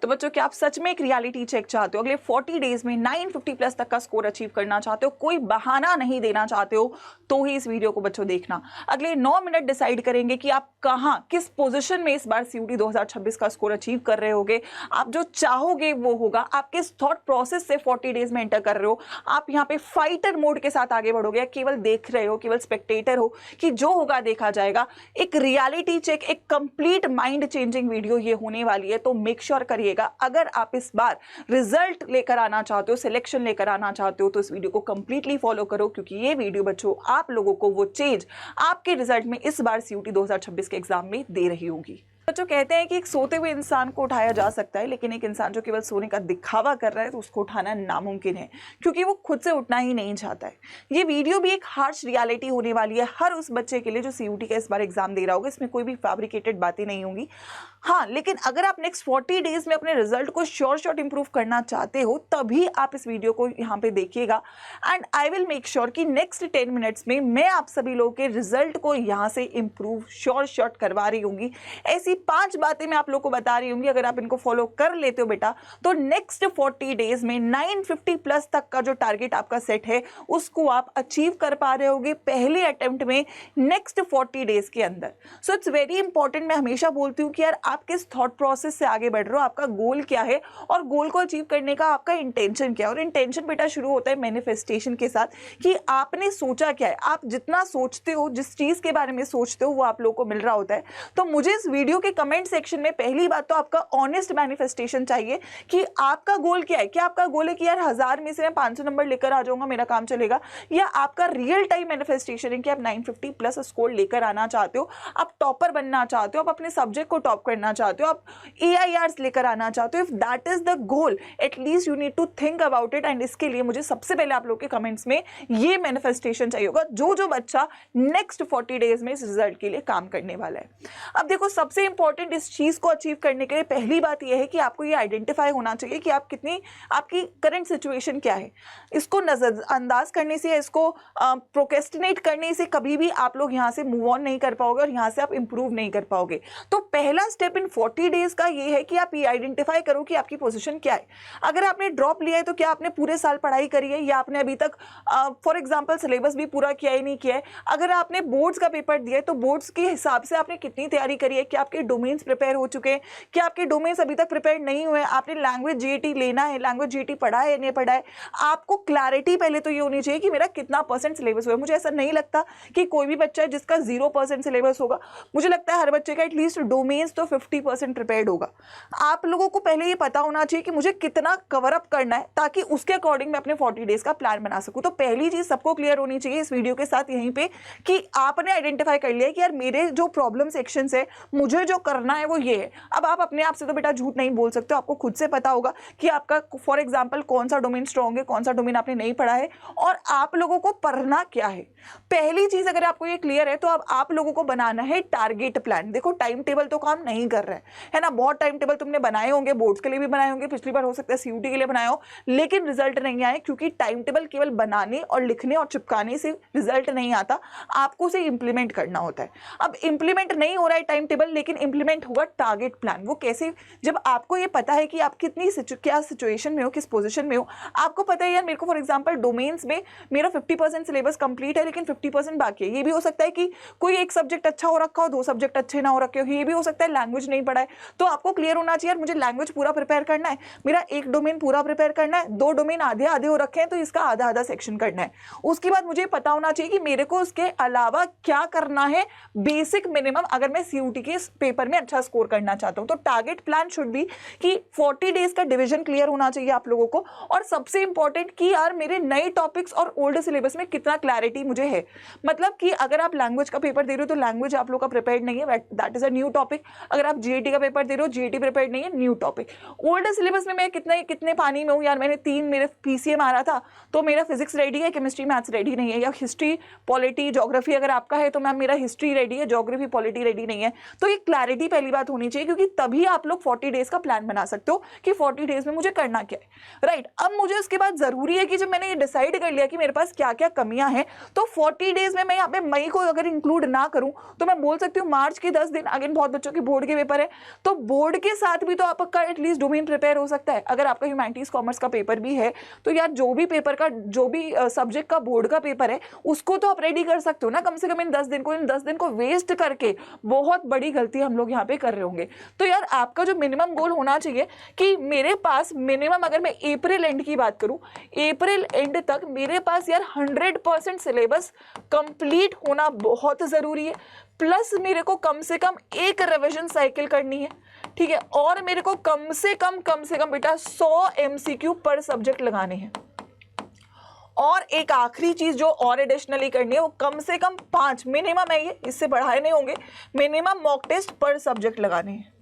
तो बच्चों क्या आप सच में एक रियलिटी चेक चाहते हो, अगले 40 डेज में 950 प्लस तक का स्कोर अचीव करना चाहते हो, कोई बहाना नहीं देना चाहते हो, तो ही इस वीडियो को बच्चों देखना। अगले 9 मिनट डिसाइड करेंगे कि आप कहां किस पोजीशन में इस बार सीयूटी 2026 का स्कोर अचीव कर रहे होगे। आप जो चाहोगे वो होगा, आप किस थॉट प्रोसेस से 40 डेज में एंटर कर रहे हो, आप यहाँ पे फाइटर मोड के साथ आगे बढ़ोगे, केवल देख रहे हो, केवल स्पेक्टेटर हो कि जो होगा देखा जाएगा। एक रियलिटी चेक, एक कंप्लीट माइंड चेंजिंग वीडियो ये होने वाली है, तो मेक श्योर करिएगा अगर आप इस बार रिजल्ट लेकर आना चाहते हो, सिलेक्शन लेकर आना चाहते हो, तो इस वीडियो को कंप्लीटली फॉलो करो, क्योंकि ये वीडियो बच्चों आप लोगों को वो चेंज आपके रिजल्ट में इस बार सीयूटी 2026 के एग्जाम में दे रही होगी। बच्चों कहते हैं कि एक सोते हुए इंसान को उठाया जा सकता है, लेकिन एक इंसान जो केवल सोने का दिखावा कर रहा है तो उसको उठाना नामुमकिन है, क्योंकि वो खुद से उठना ही नहीं चाहता है। ये वीडियो भी एक हार्श रियलिटी होने वाली है हर उस बच्चे के लिए जो सीयूटी का इस बार एग्जाम दे रहा होगा। इसमें कोई भी फैब्रिकेटेड बातें नहीं होंगी। हाँ, लेकिन अगर आप नेक्स्ट 40 डेज में अपने रिजल्ट को श्योर इंप्रूव करना चाहते हो, तभी आप इस वीडियो को यहाँ पे देखिएगा। And I will make sure कि नेक्स्ट 10 मिनट्स में मैं आप सभी लोगों के रिजल्ट को यहाँ से इंप्रूव श्योर करवा रही होंगी। ऐसी 5 बातें मैं आप लोगों को बता रही होंगी, अगर आप इनको फॉलो कर लेते हो बेटा, तो नेक्स्ट 40 डेज में 950 प्लस तक का जो टारगेट आपका सेट है उसको आप अचीव कर पा रहे होगे पहले अटेम्प्ट में नेक्स्ट 40 डेज के अंदर। So it's very important. मैं हमेशा बोलती हूँ कि यार आप किस थॉट प्रोसेस से आगे बढ़ रहे हो, आपका गोल क्या है और गोल को अचीव करने का आपका इंटेंशन क्या है। और इंटेंशन बेटा शुरू होता है मैनिफेस्टेशन के साथ कि आपने सोचा क्या है। आप जितना सोचते हो, जिस चीज के बारे में सोचते हो, वो आप लोगों को मिल रहा होता है। तो मुझे इस वीडियो के कमेंट सेक्शन में पहली बात तो आपका ऑनेस्ट मैनिफेस्टेशन चाहिए कि आपका गोल क्या है। क्या आपका गोल है कि यार 1000 में से मैं 500 नंबर लेकर आ जाऊंगा, मेरा काम चलेगा, या आपका रियल टाइम मैनिफेस्टेशन है कि आप 950 प्लस स्कोर लेकर आना चाहते हो, आप टॉपर बनना चाहते हो, आप अपने सब्जेक्ट को टॉप करना चाहते हो, आप AIRs लेकर आना चाहते हो। If that is the goal, at least you need to think about it. And इसके लिए मुझे सबसे पहले आप लोग के कमेंट्स में ये मैनिफेस्टेशन चाहिए होगा, जो बच्चा नेक्स्ट 40 डेज में इस रिजल्ट के लिए काम करने वाला है। अब देखो, सबसे इंपॉर्टेंट इस चीज को अचीव करने के लिए पहली बात यह है कि आपको ये आइडेंटिफाई होना चाहिए कि आप कितनी, आपकी करंट सिचुएशन क्या है। इसको नजरअंदाज करने से, इसको प्रोक्रेस्टिनेट करने से कभी भी आप लोग यहाँ से मूव ऑन नहीं कर पाओगे और यहाँ से आप इंप्रूव नहीं कर पाओगे। तो पहला स्टेप इन 40 डेज का ये है कि आप ये आइडेंटिफाई करो कि आपकी पोजीशन क्या है। अगर आपने ड्रॉप लिया है तो क्या आपने पूरे साल पढ़ाई करी है, या आपने अभी तक फॉर एग्जांपल सिलेबस भी पूरा किया ही नहीं किया है। अगर आपने बोर्ड्स का पेपर दिया है तो बोर्ड्स के हिसाब से आपने कितनी तैयारी करी है, क्या आपके डोमेन्स प्रिपेयर हो चुके हैं, क्या आपके डोमेन्स अभी तक प्रिपेयर नहीं हुए, आपने लैंग्वेज GAT लेना है, लैंग्वेज GAT पढ़ा है नहीं पढ़ा है। आपको क्लैरिटी पहले तो ये होनी चाहिए कि मेरा कितना % सिलेबस हुआ है। मुझे ऐसा नहीं लगता कि कोई भी बच्चा है जिसका 0% सिलेबस होगा। मुझे लगता है हर बच्चे का एटलीस्ट डोमेन्स तो 50% प्रिपेयर्ड होगा। आप लोगों को पहले ये पता होना चाहिए कि मुझे कितना कवर अप करना है, ताकि उसके अकॉर्डिंग मैं अपने 40 डेज का प्लान बना सकूं। तो पहली चीज सबको क्लियर होनी चाहिए इस वीडियो के साथ यहीं पे कि आपने आइडेंटिफाई कर लिया कि यार मेरे जो प्रॉब्लम सेक्शंस है, मुझे जो करना है वो ये है। अब आप अपने आप से तो बेटा झूठ नहीं बोल सकते, आपको खुद से पता होगा कि आपका फॉर एग्जाम्पल कौन सा डोमेन स्ट्रॉन्ग है, कौन सा डोमेन आपने नहीं पढ़ा है और आप लोगों को पढ़ना क्या है। पहली चीज अगर आपको ये क्लियर है तो अब आप लोगों को बनाना है टारगेट प्लान। देखो, टाइम टेबल तो काम नहीं कर रहा है ना। बहुत टाइम टेबल तुमने बनाए होंगे, बोर्ड्स के लिए भी बनाए होंगे, पिछली बार हो सकता है CUT के लिए बनाए हो, लेकिन रिजल्ट नहीं आए, क्योंकि टाइम टेबल केवल बनाने और लिखने और चिपकाने से रिजल्ट नहीं आता, आपको उसे इंप्लीमेंट करना होता है। अब इंप्लीमेंट नहीं हो रहा है टाइम टेबल, लेकिन इंप्लीमेंट होगा टारगेट प्लान। वो कैसे? जब आपको ये पता है कि आप कितनी क्या सिचुएशन में हो, किस पोजीशन में हो, आपको पता है यार मेरे को फॉर एग्जांपल डोमेन्स में मेरा 50% सिलेबस कंप्लीट है, लेकिन 50% बाकी है। ये भी हो सकता है कि कोई एक सब्जेक्ट अच्छा हो रखा हो, 2 सब्जेक्ट अच्छे ना हो रखे हो। ये भी हो सकता है लैंग्वेज नहीं पढ़ा है, तो आपको क्लियर होना चाहिए मुझे लैंग्वेज पूरा प्रिपेयर करना है, मेरा एक डोमेन पूरा प्रिपेयर करना है, 2 डोमेन आधे आधे हो रखे हैं तो इसका आधा आधा सेक्शन करना है। उसके बाद मुझे पता होना चाहिए कि मेरे को उसके अलावा क्या करना है, बेसिक मिनिमम, अगर मैं CUT के पेपर में अच्छा स्कोर करना चाहता हूं। तो टारगेट प्लान शुड बी कि 40 डेज का डिवीजन क्लियर होना चाहिए आप लोगों को। और सबसे इंपॉर्टेंट कि यार मेरे नए टॉपिक्स और ओल्ड सिलेबस में कितना क्लैरिटी मुझे है। मतलब कि अगर आप लैंग्वेज का पेपर दे रहे हो तो लैंग्वेज आप लोग का प्रिपेयर्ड नहीं है, that is a new topic. अगर आप GAT का पेपर दे रहे हो, GAT प्रिपेयर्ड नहीं है, न्यू टॉपिक। ओल्ड सिलेबस में मैं कितने पानी में हूँ यार, मैंने 3 मेरे PCM आ रहा था तो मेरा फिजिक्स रेडी है, केमिस्ट्री मैथ्स रेडी नहीं है, या हिस्ट्री पॉलिटी ज्योग्राफी अगर आपका है तो मैम मेरा हिस्ट्री रेडी है, ज्योग्राफी पॉलिटी रेडी नहीं है। तो ये क्लैरिटी पहली बात होनी चाहिए, क्योंकि तभी आप लोग 40 डेज का प्लान बना सकते हो कि 40 डेज में मुझे करना क्या है, राइट। अब मुझे उसके बाद जरूरी है कि जब मैंने ये डिसाइड कर लिया कि मेरे पास क्या क्या कमियां हैं, तो 40 डेज में मैं यहाँ पे मई को अगर इंक्लूड ना करूं तो मैं बोल सकती हूँ मार्च के 10 दिन, अगेन बहुत बच्चों के बोर्ड के पेपर है, तो बोर्ड के साथ भी तो आपका एटलीस्ट डोमेन प्रिपेयर हो सकता है। अगर आपका ह्यूमैनिटीज कॉमर्स का पेपर भी है तो यार जो भी पेपर का, जो भी सब्जेक्ट का बोर्ड का पेपर है उसको तो आप रेडी कर सकते हो ना, कम से कम इन 10 दिन को वेस्ट करके बहुत बड़ी गलती हम लोग यहाँ पे कर रहे होंगे। तो यार आपका जो मिनिमम गोल होना चाहिए कि मेरे पास मिनिमम, अगर मैं अप्रैल एंड की बात करूं, अप्रैल एंड तक मेरे पास यार 100% सिलेबस कंप्लीट होना बहुत जरूरी है, प्लस मेरे को कम से कम एक रिवीजन साइकिल करनी है, ठीक है, और मेरे को कम से कम बेटा 100 MCQ पर सब्जेक्ट लगाने हैं। और एक आखिरी चीज जो और एडिशनली करनी है वो कम से कम 5 मिनिमम है, ये इससे बढ़ाए नहीं होंगे, मिनिमम मॉक टेस्ट पर सब्जेक्ट लगाने हैं।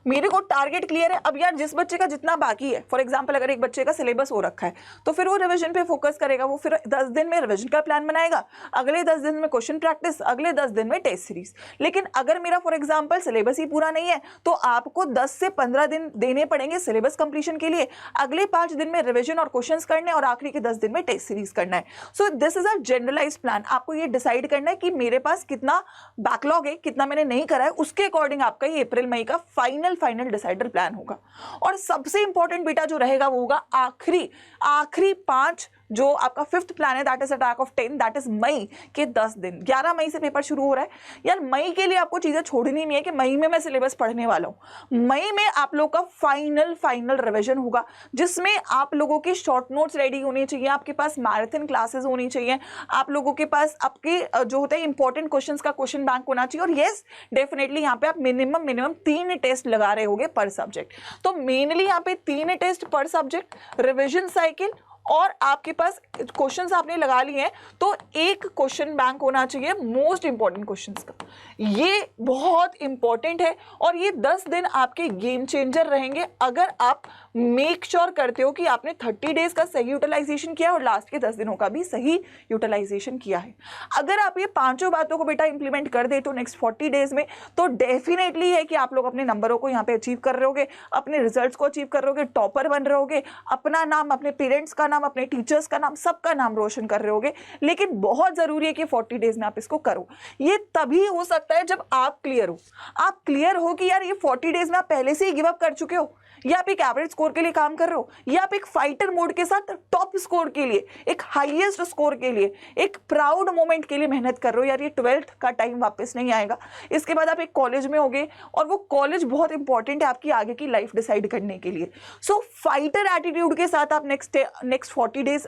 मेरे को टारगेट क्लियर है। अब यार जिस बच्चे का जितना बाकी है, फॉर एग्जांपल अगर एक बच्चे का सिलेबस हो रखा है तो फिर वो रिवीजन पे फोकस करेगा, वो फिर 10 दिन में रिवीजन का प्लान बनाएगा, अगले 10 दिन में क्वेश्चन प्रैक्टिस, अगले 10 दिन में टेस्ट सीरीज। लेकिन अगर मेरा फॉर एग्जांपल सिलेबस ही पूरा नहीं है तो आपको 10 से 15 दिन देने पड़ेंगे सिलेबस कंप्लीशन के लिए, अगले 5 दिन में रिवीजन और क्वेश्चन करने और आखिरी के 10 दिन में टेस्ट सीरीज करना है। So this is a generalise plan. आपको ये डिसाइड करना है कि मेरे पास कितना बैकलॉग है, कितना मैंने नहीं करा है, उसके अकॉर्डिंग आपका ये अप्रैल मई का फाइनल डिसाइडर प्लान होगा। और सबसे इंपॉर्टेंट बेटा जो रहेगा वो होगा आखिरी 5 जो आपका 5th प्लान है, that is attack of 10, that is मई के 10 दिन। 11 मई से पेपर शुरू हो रहा है यार। मई के लिए आपको चीजें छोड़नी नहीं है कि मई में मैं सिलेबस पढ़ने वाला हूं। मई में आप लोग का फाइनल रिवीजन होगा, जिसमें आप लोगों की शॉर्ट नोट्स रेडी होनी चाहिए, आपके पास मैराथन क्लासेस होनी चाहिए, आप लोगों के पास आपके जो होता है इंपॉर्टेंट क्वेश्चन का क्वेश्चन बैंक होना चाहिए। और येस डेफिनेटली यहाँ पे आप मिनिमम 3 टेस्ट लगा रहे होगे पर सब्जेक्ट। तो मेनली यहाँ पे 3 टेस्ट पर सब्जेक्ट, रिविजन साइकिल, और आपके पास क्वेश्चंस आपने लगा लिए हैं तो एक क्वेश्चन बैंक होना चाहिए मोस्ट इंपॉर्टेंट क्वेश्चंस का। ये बहुत इंपॉर्टेंट है और ये 10 दिन आपके गेम चेंजर रहेंगे अगर आप मेक श्योर करते हो कि आपने 30 डेज का सही यूटिलाइजेशन किया और लास्ट के 10 दिनों का भी सही यूटिलाइजेशन किया है। अगर आप ये 5 बातों को बेटा इंप्लीमेंट कर दे तो नेक्स्ट 40 डेज में तो डेफिनेटली है कि आप लोग अपने नंबरों को यहाँ पे अचीव कर रहे होगे, अपने रिजल्ट्स को अचीव कर रहे होगे, टॉपर बन रहे होगे, अपना नाम, अपने पेरेंट्स का नाम, अपने टीचर्स का नाम, सबका नाम रोशन कर रहे होगे। लेकिन बहुत जरूरी है कि 40 डेज में आप इसको करो। ये तभी हो सकता है जब आप क्लियर हो कि यार ये 40 डेज में आप पहले से ही गिव अप कर चुके हो, या आप एक एवरेज स्कोर के लिए काम कर रहे हो, या आप एक फाइटर मोड के साथ टॉप स्कोर के लिए, एक हाईएस्ट स्कोर के लिए, एक प्राउड मोमेंट के लिए मेहनत कर रहे हो। यार ये 12th का टाइम वापस नहीं आएगा, इसके बाद आप एक कॉलेज में होगे और वो कॉलेज बहुत इंपॉर्टेंट है आपकी आगे की लाइफ डिसाइड करने के लिए। सो फाइटर एटीट्यूड के साथ आप नेक्स्ट 40 डेज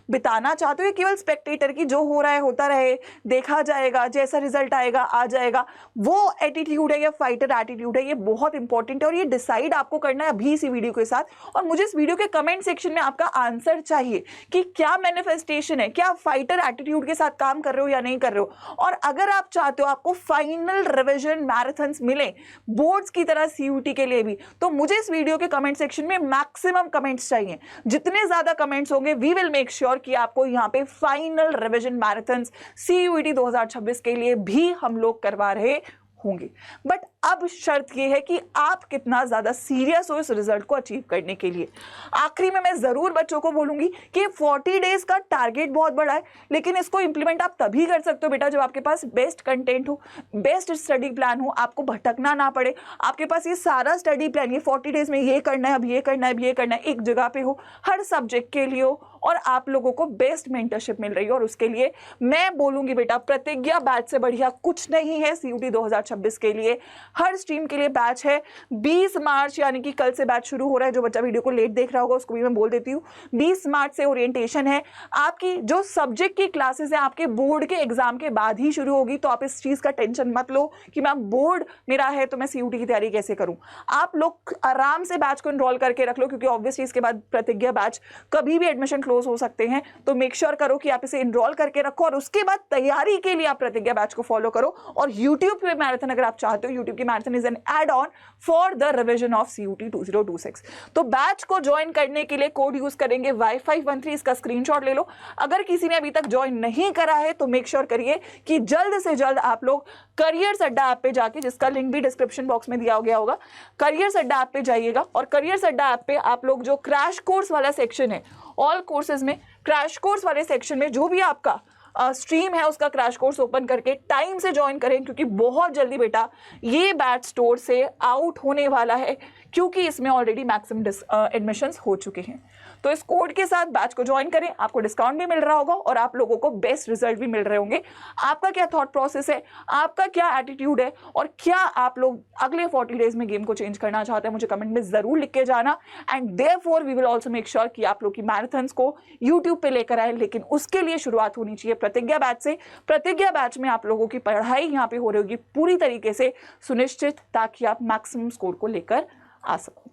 बिताना चाहते हो, केवल स्पेक्टेटर की जो हो रहा है होता रहे, देखा जाएगा, जैसा रिजल्ट आएगा आ जाएगा, वो एटीट्यूड है या फाइटर एटीट्यूड है, ये बहुत इंपॉर्टेंट है। और ये डिसाइड आपको करना है अभी इसी वीडियो के साथ। और मुझे इस वीडियो के कमेंट सेक्शन में आपका आंसर चाहिए कि क्या मैनिफेस्टेशन है, क्या आप फाइटर एटीट्यूड के साथ काम कर रहे हो या नहीं कर रहे हो। और अगर आप चाहते हो आपको फाइनल रिवीजन मैराथन्स मिले बोर्ड्स की तरह सीयूटी के लिए भी, तो मुझे इस वीडियो के कमेंट सेक्शन में मैक्सिमम कमेंट्स चाहिए। जितने ज्यादा कमेंट्स होंगे वी विल मेक श्योर कि आपको यहाँ पे फाइनल रिवीजन मैराथन्स सीयूटी 2026 के लिए भी हम लोग करवा रहे होंगे। बट अब शर्त यह है कि आप कितना ज्यादा सीरियस हो इस रिजल्ट को अचीव करने के लिए। आखिरी में मैं जरूर बच्चों को बोलूंगी कि 40 डेज का टारगेट बहुत बड़ा है, लेकिन इसको इंप्लीमेंट आप तभी कर सकते हो बेटा जब आपके पास बेस्ट कंटेंट हो, बेस्ट स्टडी प्लान हो, आपको भटकना ना पड़े, आपके पास ये सारा स्टडी प्लान, ये 40 डेज में ये करना है, अब ये करना है, अब ये करना है, एक जगह पे हो, हर सब्जेक्ट के लिए हो, और आप लोगों को बेस्ट मेंटरशिप मिल रही है। और उसके लिए मैं बोलूंगी बेटा प्रतिज्ञा बैच से बढ़िया कुछ नहीं है सीयूटी 2026 के लिए। हर स्ट्रीम के लिए बैच है। 20 मार्च यानी कि कल से बैच शुरू हो रहा है। जो बच्चा वीडियो को लेट देख रहा होगा उसको भी मैं बोल देती हूँ, 20 मार्च से ओरिएंटेशन है। आपकी जो सब्जेक्ट की क्लासेस है आपके बोर्ड के एग्जाम के बाद ही शुरू होगी, तो आप इस चीज का टेंशन मत लो कि मैम बोर्ड मेरा है तो मैं सीयूटी की तैयारी कैसे करूं। आप लोग आराम से बैच को एनरोल करके रख लो, क्योंकि ऑब्वियसली इसके बाद प्रतिज्ञा बैच कभी भी एडमिशन क्लोज हो सकते हैं, तो मेक श्योर करो कि आप इसे एनरोल करके रखो और उसके बाद तैयारी के लिए आप प्रतिज्ञा बैच को फॉलो करो। और यूट्यूब पे मैराथन अगर आप चाहते हो, यूट्यूब की क्योंकि marathon is an add on for the revision of CUT 2026। तो बैच को ज्वाइन करने के लिए कोड यूज करेंगे Y513, इसका स्क्रीनशॉट ले लो। अगर किसी ने अभी तक ज्वाइन नहीं करा है तो मेक श्योर करिए कि जल्द से जल्द आप लोग करियर्स अड्डा ऐप पे जाके, जिसका लिंक भी डिस्क्रिप्शन बॉक्स में दिया गया होगा, करियर्स अड्डा ऐप पे जाइएगा और करियर्स अड्डा ऐप पे आप लोग जो क्रैश कोर्स वाला सेक्शन है, ऑल कोर्सेज में क्रैश कोर्स वाले सेक्शन में जो भी आपका स्ट्रीम है उसका क्रैश कोर्स ओपन करके टाइम से ज्वाइन करें, क्योंकि बहुत जल्दी बेटा ये बैच स्टोर से आउट होने वाला है, क्योंकि इसमें ऑलरेडी मैक्सिमम एडमिशंस हो चुके हैं। तो इस कोड के साथ बैच को ज्वाइन करें, आपको डिस्काउंट भी मिल रहा होगा और आप लोगों को बेस्ट रिजल्ट भी मिल रहे होंगे। आपका क्या थॉट प्रोसेस है, आपका क्या एटीट्यूड है और क्या आप लोग अगले 40 डेज में गेम को चेंज करना चाहते हैं, मुझे कमेंट में जरूर लिख के जाना। And therefore we will also make sure कि आप लोग की मैराथन्स को यूट्यूब पे लेकर आए, लेकिन उसके लिए शुरुआत होनी चाहिए प्रतिज्ञा बैच से। प्रतिज्ञा बैच में आप लोगों की पढ़ाई यहाँ पे हो रही होगी पूरी तरीके से सुनिश्चित, ताकि आप मैक्सिमम स्कोर को लेकर आ सको।